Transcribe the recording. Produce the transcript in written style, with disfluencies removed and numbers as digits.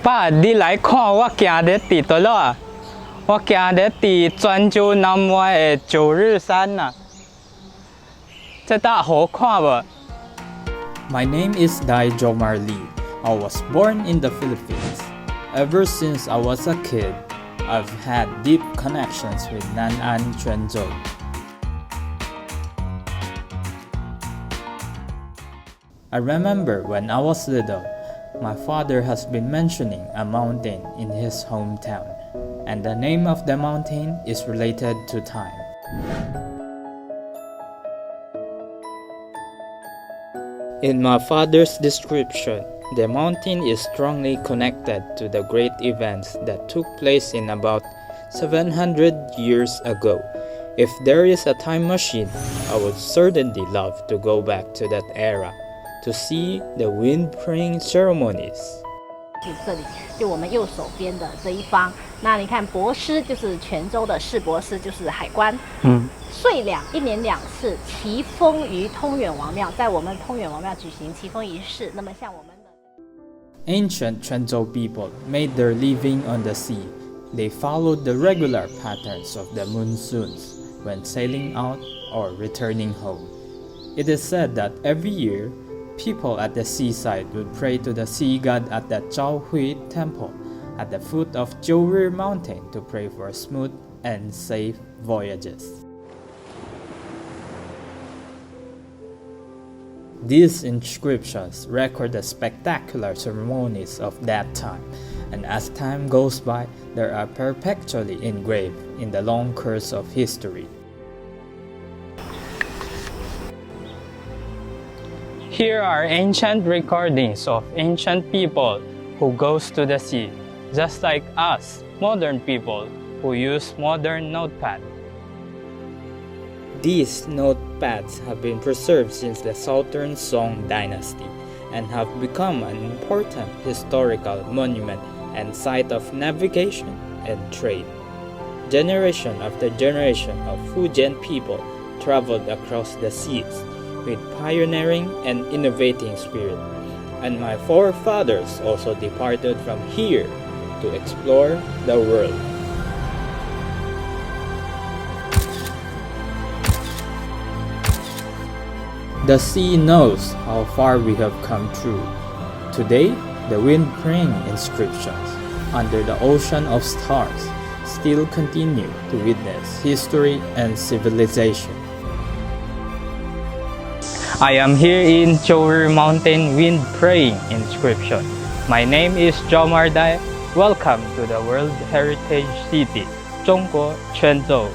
爸，你来看我行在伫倒落，我行在伫泉州南外的九日山呐。这搭好看无？ My name is Dai Jomer Lee. I was born in the Philippines. Ever since I was a kid, I've had deep connections with Nan'an Quanzhou. I remember when I was little, my father has been mentioning a mountain in his hometown, and the name of the mountain is related to time. In my father's description, the mountain is strongly connected to the great events that took place in about 700 years ago. If there is a time machine, I would certainly love to go back to that era to see the wind-praying ceremonies. 这里就我们右手边的这一方，那你看博师就是泉州的市博师，就是海关。岁两1年2次祈风于通远王庙，在我们通远王庙举行祈风仪式。那么像我们的 Ancient Quanzhou people made their living on the sea. They followed the regular patterns of the monsoons when sailing out or returning home. It is said that every year, people at the seaside would pray to the sea god at the Zhaohui temple at the foot of Jiuri Mountain to pray for smooth and safe voyages. These inscriptions record the spectacular ceremonies of that time, and as time goes by, they are perpetually engraved in the long course of history. Here are ancient recordings of ancient people who goes to the sea, just like us, modern people who use modern notepad. These notepads have been preserved since the Southern Song dynasty and have become an important historical monument and site of navigation and trade. Generation after generation of Fujian people traveled across the seas with pioneering and innovating spirit, and my forefathers also departed from here to explore the world. The sea knows how far we have come through. Today, the wind-praying inscriptions under the ocean of stars still continue to witness history and civilization. I am here in Jiuri Mountain Wind-Praying Inscription. My name is Jomer Lee. Welcome to the World Heritage City, 中国 Quanzhou.